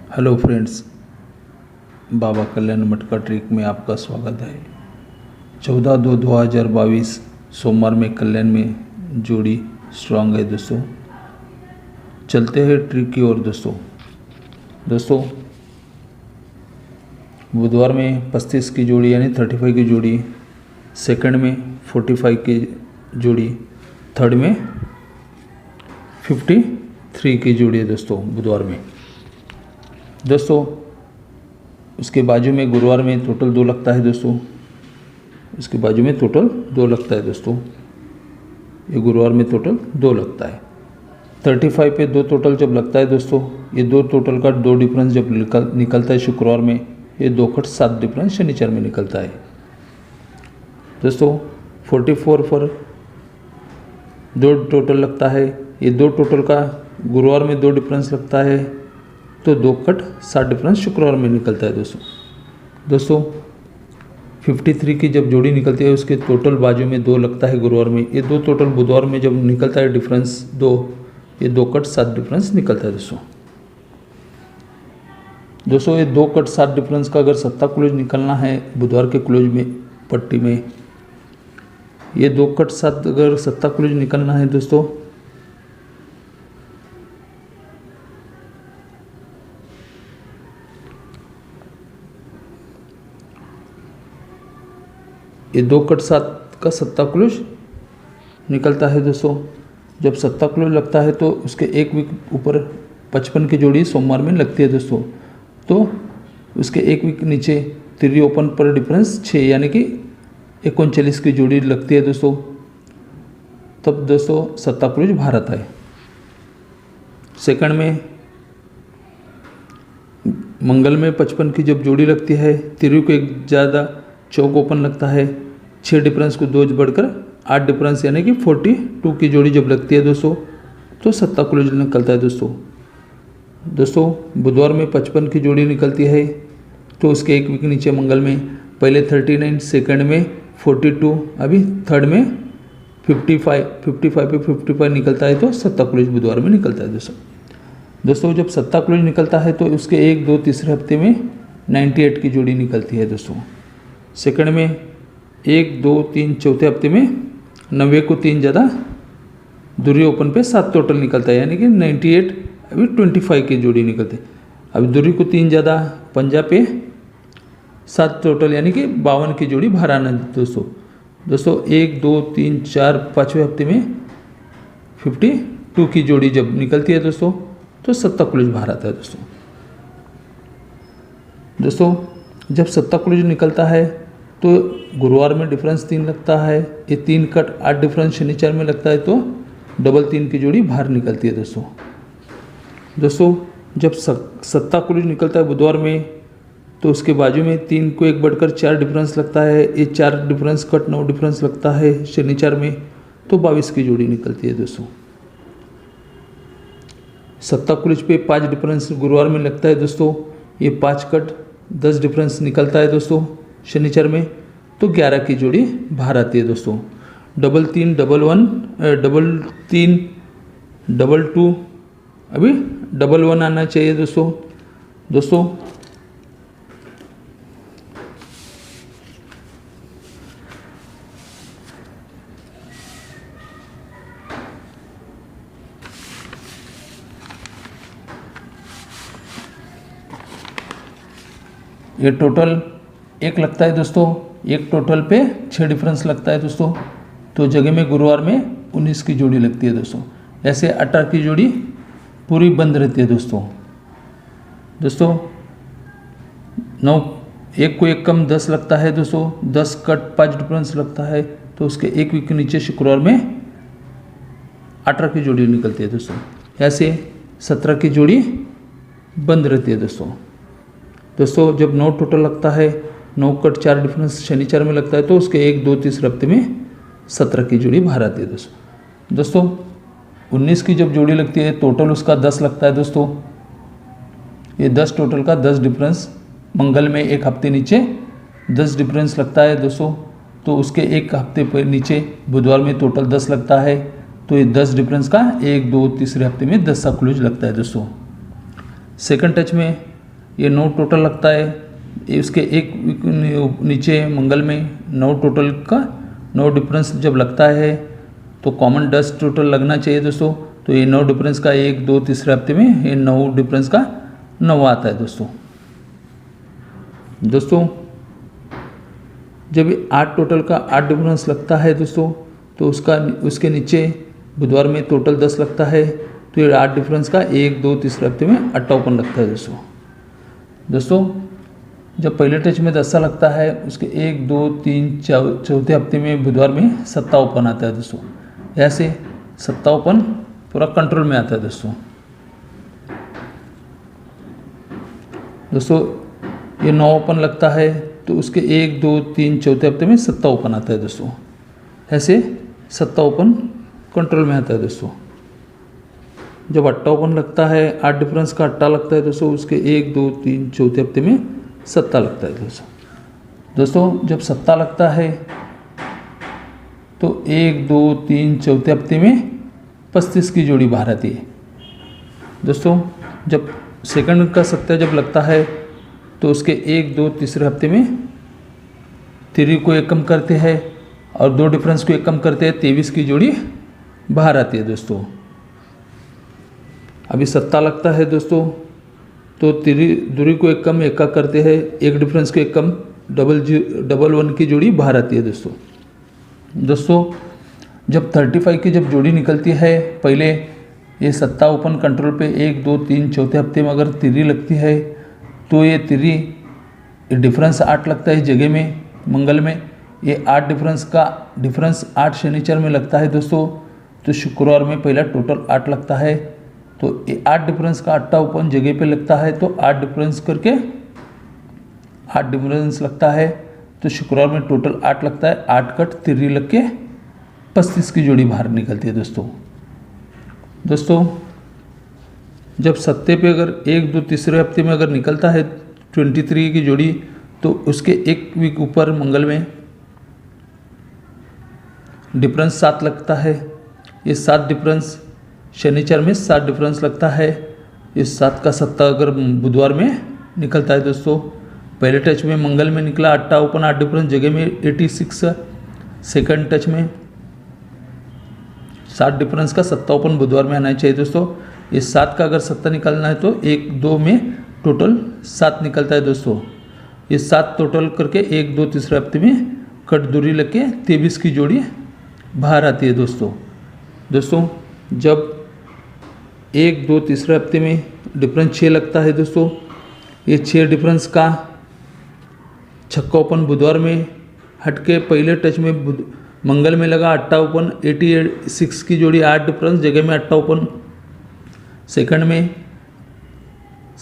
Hello friends, बाबा कल्याण मटका trick में आपका स्वागत है। 14/2/2022 सोमवार में कल्याण में जोड़ी स्ट्रांग है दोस्तों। चलते हैं ट्रिक की ओर दोस्तों बुधवार में 35 की जोड़ी यानी 35 की जोड़ी, सेकंड में 45 की जोड़ी, थर्ड में 53 की जोड़ी है दोस्तों बुधवार में। दोस्तों उसके बाजू में गुरुवार में टोटल 2 लगता है दोस्तों। इसके बाजू में टोटल 2 लगता है दोस्तों। ये गुरुवार में टोटल 2 लगता है। 35 पे 2 टोटल जब लगता है दोस्तों, ये 2 टोटल का 2 डिफरेंस जब निकलता है शुक्रवार में, ये 2 खट 7 डिफरेंस शनिवार में निकलता है दोस्तों। 44 पर 2 टोटल लगता है। ये 2 टोटल का गुरुवार में 2 डिफरेंस लगता है, तो 2 कट 7 डिफरेंस शुक्रवार में निकलता है दोस्तों। 53 की जब जोड़ी निकलती है उसके टोटल बाजू में 2 लगता है गुरुवार में। ये 2 टोटल बुधवार में जब निकलता है डिफरेंस 2, ये 2 कट 7 डिफरेंस निकलता है दोस्तों। ये 2 कट 7 डिफरेंस का अगर सत्ता क्लोज निकलना है बुधवार के क्लोज में पट्टी में, ये 2 कट 7 अगर सत्ता क्लोज निकलना है दोस्तों, ये 2 कट 7 का सत्ता क्लोज निकलता है दोस्तों। जब सत्ता क्लोज लगता है तो उसके एक वीक ऊपर 55 की जोड़ी सोमवार में लगती है दोस्तों। तो उसके एक वीक नीचे त्रि ओपन पर डिफरेंस 6 यानी कि 39 की जोड़ी लगती है दोस्तों। तब दोस्तों सत्ता क्लोज बाहर आता है। सेकंड में मंगल में 55 की जब जोड़ी लगती है, त्रि को एक ज़्यादा चौक ओपन लगता है, 6 डिफरेंस को 2 बढ़कर 8 डिफरेंस यानी कि 42 की जोड़ी जब लगती है दोस्तों, तो सत्ता क्लोज निकलता है दोस्तों। बुधवार में 55 की जोड़ी निकलती है, तो उसके एक वीक नीचे मंगल में पहले 39, सेकंड में 42, अभी थर्ड में 55 पे 55 निकलता है, तो सत्ता क्लोज बुधवार में निकलता है दोस्तों। जब सत्ता क्लोज निकलता है तो उसके 1, 2, तीसरे हफ्ते में 98 की जोड़ी निकलती है दोस्तों। सेकंड में 1, 2, 3 चौथे हफ्ते में 90 को 3 ज़्यादा दूरी ओपन पे 7 टोटल निकलता है, यानी कि 98 अभी 25 की जोड़ी निकलती है। अभी दूरी को 3 ज़्यादा पंजाब पे 7 टोटल यानी कि 52 की जोड़ी बाहर आना दोस्तों। 1, 2, 3, 4 5वें हफ्ते में 52 की जोड़ी जब निकलती है दोस्तों, तो सत्ता क्लोज बाहर आता है दोस्तों। जब सत्ता क्लोज निकलता है तो गुरुवार में डिफरेंस 3 लगता है, ये 3 कट 8 डिफरेंस शनिवार में लगता है, तो डबल 3 की जोड़ी बाहर निकलती है दोस्तों। जब सत्ता क्लोज निकलता है बुधवार में, तो उसके बाजू में 3 को 1 बढ़कर 4 डिफरेंस लगता है, ये 4 डिफरेंस कट 9 डिफरेंस लगता है शनिवार में, तो 22 की जोड़ी निकलती है दोस्तों। सत्ता क्लोज पे 5 डिफरेंस गुरुवार में लगता है दोस्तों, ये 5 कट 10 डिफरेंस निकलता है दोस्तों शनिवार में, तो 11 की जोड़ी बाहर आती है दोस्तों। 3 3 1 1 3 2 2 अभी 1 1 आना चाहिए दोस्तों। ये टोटल 1 लगता है दोस्तों, एक टोटल पे 6 डिफरेंस लगता है दोस्तों, तो जगह में गुरुवार में 19 की जोड़ी लगती है दोस्तों। ऐसे 18 की जोड़ी पूरी बंद रहती है दोस्तों। 9 1 को 1 कम 10 लगता है दोस्तों, 10 कट 5 डिफरेंस लगता है, तो उसके एक वीक के नीचे शुक्रवार में 18 की जोड़ी निकलती है दोस्तों। ऐसे 17 की जोड़ी बंद रहती है दोस्तों। जब 9 टोटल लगता है, 9 कट 4 डिफरेंस शनिवार में लगता है, तो उसके 1, 2 तीसरे हफ्ते में 17 की जोड़ी बाहर आती है दोस्तों। 19 की जब जोड़ी लगती है टोटल उसका 10 लगता है दोस्तों। ये 10 टोटल का 10 डिफरेंस मंगल में एक हफ्ते नीचे 10 डिफरेंस लगता है दोस्तों, तो उसके एक हफ्ते पर नीचे बुधवार में टोटल 10 लगता है, तो ये 10 डिफरेंस का 1, 2 तीसरे हफ्ते में 10 सा क्लोज लगता है दोस्तों। सेकंड टच में ये 9 टोटल लगता है। ये उसके एक नीचे मंगल में 9 टोटल का 9 डिफरेंस जब लगता है तो कॉमन 10 टोटल लगना चाहिए दोस्तों। तो ये 9 डिफरेंस का 1, 2 तीसरे हफ्ते में ये 9 डिफरेंस का 9 आता है दोस्तों। जब ये 8 टोटल का 8 डिफरेंस लगता है दोस्तों तो उसके नीचे बुधवार में टोटल 10 लगता है तो ये 8 डिफरेंस का 1, 2 तीसरे हफ्ते में 58 लगता है दोस्तों। जब पहले टच में 10 लगता है उसके 1, 2, 3 चौथे हफ्ते में बुधवार में 57 आता है दोस्तों। ऐसे 57 पूरा कंट्रोल में आता है दोस्तों। ये 9 ओपन लगता है तो उसके 1, 2, 3 चौथे हफ्ते में 57 आता है दोस्तों। ऐसे 57 कंट्रोल में आता है दोस्तों। जब 58 लगता है 8 डिफरेंस का 8 लगता है दोस्तों उसके 1, 2, 3 चौथे हफ्ते में 7 लगता है दोस्तों। जब 7 लगता है तो 1, 2, 3 चौथे हफ्ते में 35 की जोड़ी बाहर आती है दोस्तों। जब सेकंड का 7 जब लगता है तो उसके 1, 2 तीसरे हफ्ते में 3 को 1 कम करते हैं और 2 डिफरेंस को 1 कम करते हैं, 23 की जोड़ी बाहर आती है दोस्तों। अभी 7 लगता है दोस्तों तो दूरी को 1 कम 1 का करते हैं, 1 डिफरेंस को 1 कम, 1 की जोड़ी बाहर आती है दोस्तों। जब 35 की जब जोड़ी निकलती है, पहले ये 7 ओपन कंट्रोल पे 1, 2, 3 चौथे हफ्ते में अगर 3 लगती है तो ये 3 डिफरेंस 8 लगता है जगह में मंगल में। ये 8 डिफरेंस 8 शनिचर में लगता है दोस्तों। तो शुक्रवार में पहला टोटल 8 लगता है तो ये 8 डिफरेंस का 8 ओपन जगह पे लगता है तो 8 डिफरेंस करके 8 डिफरेंस लगता है तो शुक्रवार में टोटल 8 लगता है। 8 कट 3 लग के 35 की जोड़ी बाहर निकलती है दोस्तों। जब 7 पे अगर 1, 2 तीसरे हफ्ते में अगर निकलता है 23 की जोड़ी तो उसके 1 वीक ऊपर मंगल में डिफरेंस 7 लगता है। ये 7 डिफरेंस शनिचर में 7 डिफरेंस लगता है। इस 7 का 7 अगर बुधवार में निकलता है दोस्तों। पहले टच में मंगल में निकला 8 ओपन 8 डिफरेंस जगह में 86। सेकंड टच में 7 डिफरेंस का 7 ओपन बुधवार में आना चाहिए दोस्तों। इस 7 का अगर 7 निकलना है तो 1, 2 में टोटल 7 निकलता है दोस्तों। ये 7 टोटल करके 1, 2 तीसरे हफ्ते में कट दूरी लग के 23 की जोड़ी बाहर आती है दोस्तों। जब 1, 2 तीसरे हफ्ते में डिफरेंस 6 लगता है दोस्तों। ये 6 डिफरेंस का 6 ओपन बुधवार में हटके पहले टच में मंगल में लगा 8 ओपन 86 की जोड़ी 8 डिफरेंस जगह में 8 ओपन। सेकंड में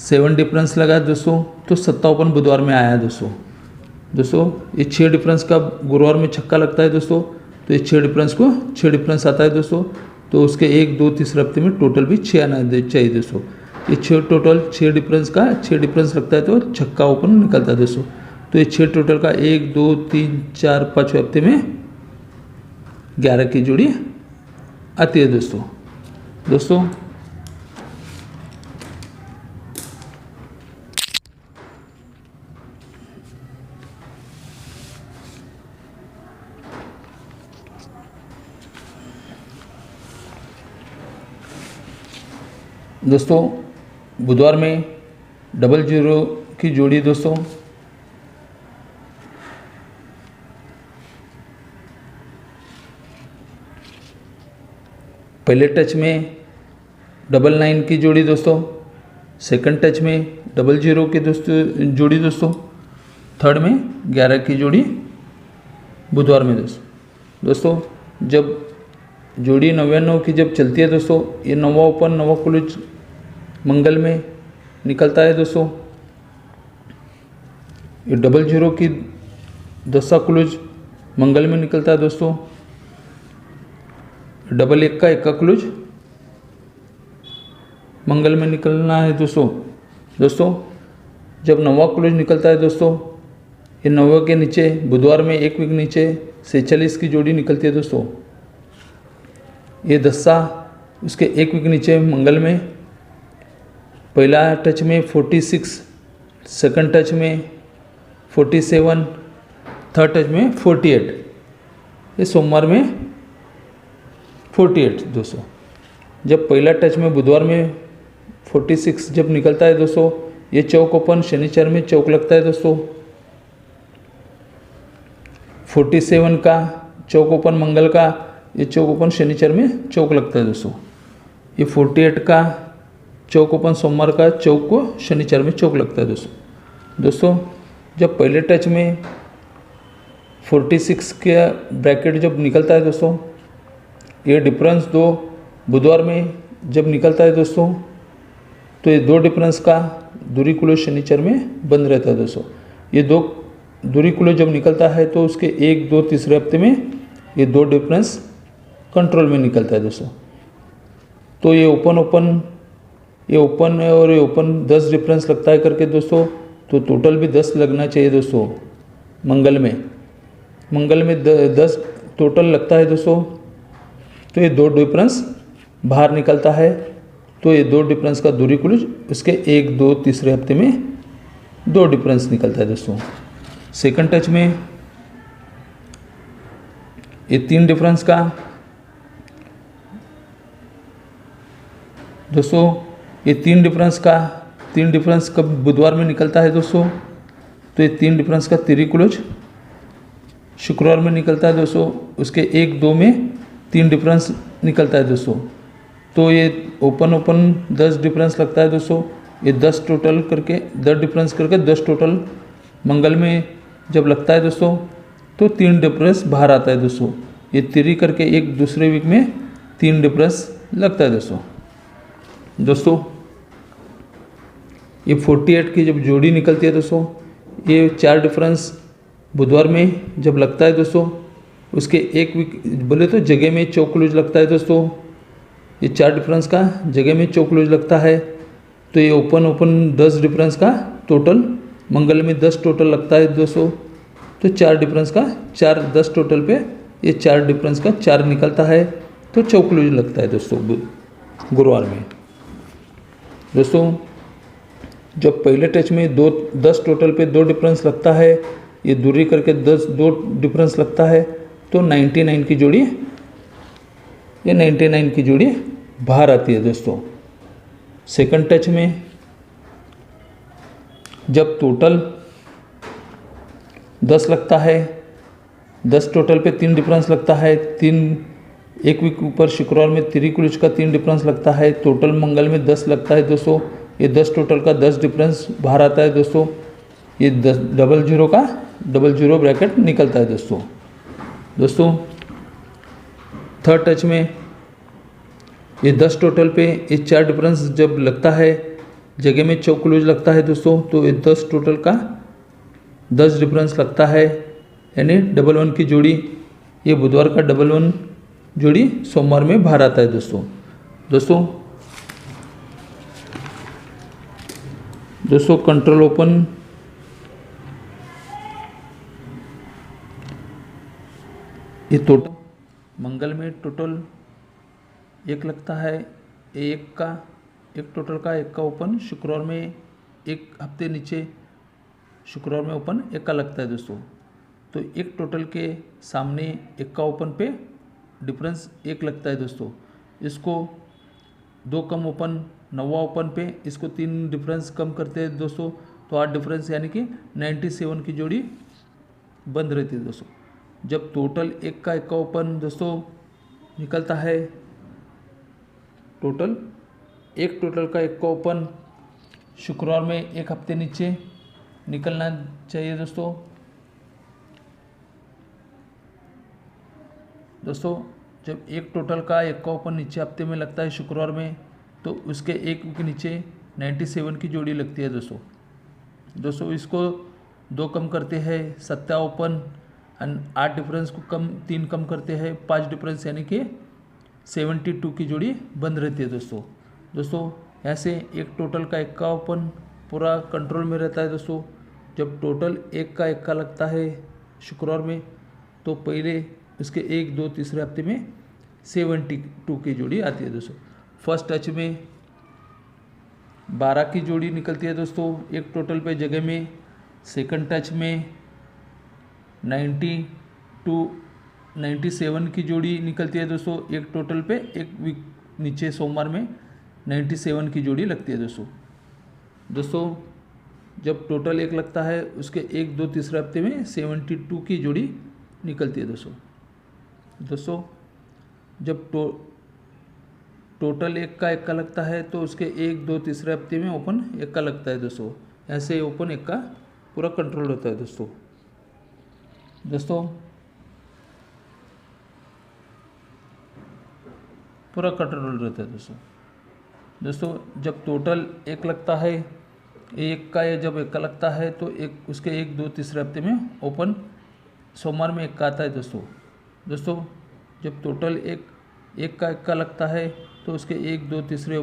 7 डिफरेंस लगा दोस्तों तो 7 ओपन बुधवार में आया दोस्तों। ये 6 डिफरेंस का गुरुवार में छक्का लगता है दोस्तों तो ये 6 डिफरेंस आता है दोस्तों। तो उसके 1, 2 तीसरे हफ्ते में टोटल भी 6 आना चाहिए दोस्तों। ये 6 डिफरेंस का 6 डिफरेंस लगता है तो छक्का ओपन निकलता है दोस्तों। तो ये 6 टोटल का 1, 2, 3, 4, 5 हफ्ते में 11 की जोड़ी आती है दोस्तों। बुधवार में 00 की जोड़ी दोस्तों। पहले टच में 99 की जोड़ी दोस्तों। सेकंड टच में 00 की जोड़ी दोस्तों। थर्ड में 11 की जोड़ी बुधवार में दोस्तों। जब जोड़ी 99 की जब चलती है दोस्तों, ये 9 ओपन 9 क्लोज मंगल में निकलता है दोस्तों। ये 00 की 10 क्लोज मंगल में निकलता है दोस्तों। 11 का 1 क्लोज मंगल में निकलना है दोस्तों। जब 9 क्लोज निकलता है दोस्तों, ये 9 के नीचे बुधवार में 1 वीक नीचे 46 की जोड़ी निकलती है दोस्तों। ये 10 उसके 1 वीक नीचे मंगल में पहला टच में 46 सेकंड टच में 47, थर्ड टच में 48, ये सोमवार में 48 दोस्तों। जब पहला टच में बुधवार में 46 जब निकलता है दोस्तों, ये चौक ओपन शनिचर में चौक लगता है दोस्तों। 47 का चौक ओपन मंगल का, ये चौक ओपन शनिचर में चौक लगता है दोस्तों। ये 48 का चौक ओपन सोमवार का चौक को शनिचर में चौक लगता है दोस्तों। जब पहले टच में 46 के ब्रैकेट जब निकलता है दोस्तों, ये डिफरेंस दो बुधवार में जब निकलता है दोस्तों, तो ये दो डिफरेंस का दूरी कुलो शनिचर में बंद रहता है दोस्तों। ये दो दूरी कुलो जब निकलता है तो उसके 1, 2 तीसरे हफ्ते में ये दो डिफरेंस कंट्रोल में निकलता है दोस्तों। तो ये ओपन है और ये ओपन 10 डिफरेंस लगता है करके दोस्तों, तो टोटल भी 10 लगना चाहिए दोस्तों। मंगल में 10 टोटल लगता है दोस्तों। तो ये दो डिफरेंस बाहर निकलता है, तो ये दो डिफरेंस का दूरी कुल उसके 1, 2 तीसरे हफ्ते में दो डिफरेंस निकलता है दोस्तों। सेकंड टच में ये 3 डिफरेंस का दोस्तों, ये 3 डिफरेंस कब बुधवार में निकलता है दोस्तों, तो ये 3 डिफरेंस का तिरिकुलज शुक्रवार में निकलता है दोस्तों। उसके 1, 2 में 3 डिफरेंस निकलता है दोस्तों। तो ये ओपन 10 डिफरेंस लगता है दोस्तों। ये 10 टोटल करके 10 डिफरेंस करके 10 टोटल मंगल में जब लगता है दोस्तों, तो 3 डिफरेंस बाहर आता है दोस्तों। ये तिरी करके एक दूसरे वीक में 3 डिफरेंस लगता है दोस्तों। ये 48 की जब जोड़ी निकलती है दोस्तों, ये 4 डिफरेंस बुधवार में जब लगता है दोस्तों, उसके एक वीक बोले तो जगह में चौकलूज लगता है दोस्तों। ये 4 डिफरेंस का जगह में चौकलूज लगता है। तो ये ओपन 10 डिफरेंस का टोटल मंगल में 10 टोटल लगता है दोस्तों। तो 4 डिफरेंस का 10 टोटल पे ये 4 डिफरेंस का 4 निकलता है, तो चौकलूज लगता है दोस्तों गुरुवार में दोस्तों। जब पहले टच में 10 टोटल पे 2 डिफरेंस लगता है, ये दूरी करके 2 डिफरेंस लगता है, तो 99 की जोड़ी, ये 99 की जोड़ी बाहर आती है दोस्तों। सेकंड टच में जब टोटल 10 लगता है, 10 टोटल पे 3 डिफरेंस लगता है, 1 वीक ऊपर शुक्रवार में तिरिकुलज का 3 डिफरेंस लगता है, टोटल मंगल में 10 लगता है दोस्तों। ये 10 टोटल का 10 डिफरेंस बाहर आता है दोस्तों। ये 10 00 का 00 ब्रैकेट निकलता है दोस्तों। थर्ड टच में ये 10 टोटल पे ये 4 डिफरेंस जब लगता है, जगह में चौकलूज लगता है दोस्तों, तो ये 10 टोटल का 10 डिफरेंस लगता है, यानी 11 की जोड़ी, ये बुधवार का 11 जोड़ी सोमवार में बाहर आता है दोस्तों। कंट्रोल ओपन ये टोटल मंगल में टोटल 1 लगता है, एक टोटल का 1 का ओपन शुक्रवार में 1 हफ्ते नीचे शुक्रवार में ओपन 1 का लगता है दोस्तों। तो 1 टोटल के सामने 1 का ओपन पे डिफरेंस 1 लगता है दोस्तों। इसको 2 कम ओपन 9वां ओपन पे इसको 3 डिफरेंस कम करते हैं दोस्तों, तो 8 डिफरेंस यानी कि 97 की जोड़ी बंद रहती है दोस्तों। जब टोटल 1 का ओपन दोस्तों निकलता है, टोटल का 1 का ओपन शुक्रवार में 1 हफ्ते नीचे निकलना चाहिए दोस्तों। जब 1 टोटल का 1 का ओपन नीचे हफ्ते में लगता है शुक्रवार में, तो उसके 1 के नीचे 97 की जोड़ी लगती है दोस्तों। इसको 2 कम करते हैं 7 ओपन, 8 डिफरेंस को 3 कम करते हैं 5 डिफरेंस, यानी कि 72 की जोड़ी बंद रहती है दोस्तों। ऐसे 1 टोटल का 1 का ओपन पूरा कंट्रोल में रहता है दोस्तों। जब टोटल 1 का लगता है शुक्रवार में, तो पहले उसके 1, 2 तीसरे हफ्ते में 72 की जोड़ी आती है दोस्तों। फर्स्ट टच में 12 की जोड़ी निकलती है दोस्तों एक टोटल पे जगह में। सेकंड टच में 90 टू 97 की जोड़ी निकलती है दोस्तों एक टोटल पे। एक वीक नीचे सोमवार में 97 की जोड़ी लगती है दोस्तों जब टोटल एक लगता है उसके 1 2 तीसरे हफ्ते में 72 की जोड़ी निकलती है दोस्तों जब टोटल एक का लगता है तो उसके 1 2 तीसरे हफ्ते में ओपन एक का लगता है दोस्तों। ऐसे ओपन एक का पूरा कंट्रोल रहता है दोस्तों पूरा कंट्रोल रहता है दोस्तों जब टोटल एक लगता है एक का या जब एक का लगता है तो एक उसके 1 2 तीसरे हफ्ते में ओपन सोमवार में एक का आता है दोस्तों जब टोटल एक का लगता है तो उसके 1 2 तीसरे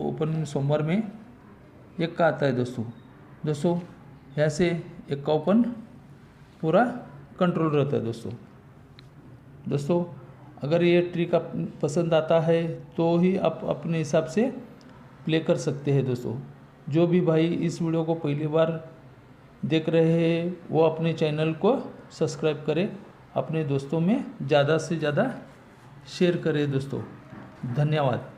ओपन सोमवार में एक का आता है दोस्तों ऐसे एक का ओपन पूरा कंट्रोल रहता है दोस्तों अगर ये ट्रिक आप पसंद आता है तो ही आप अपने हिसाब से प्ले कर सकते हैं दोस्तों। जो भी भाई इस वीडियो को पहली बार देख रहे हैं वो अपने चैनल को सब्सक्राइब करें, अपने दोस्तों में ज़्यादा से ज़्यादा शेयर करें दोस्तों। धन्यवाद।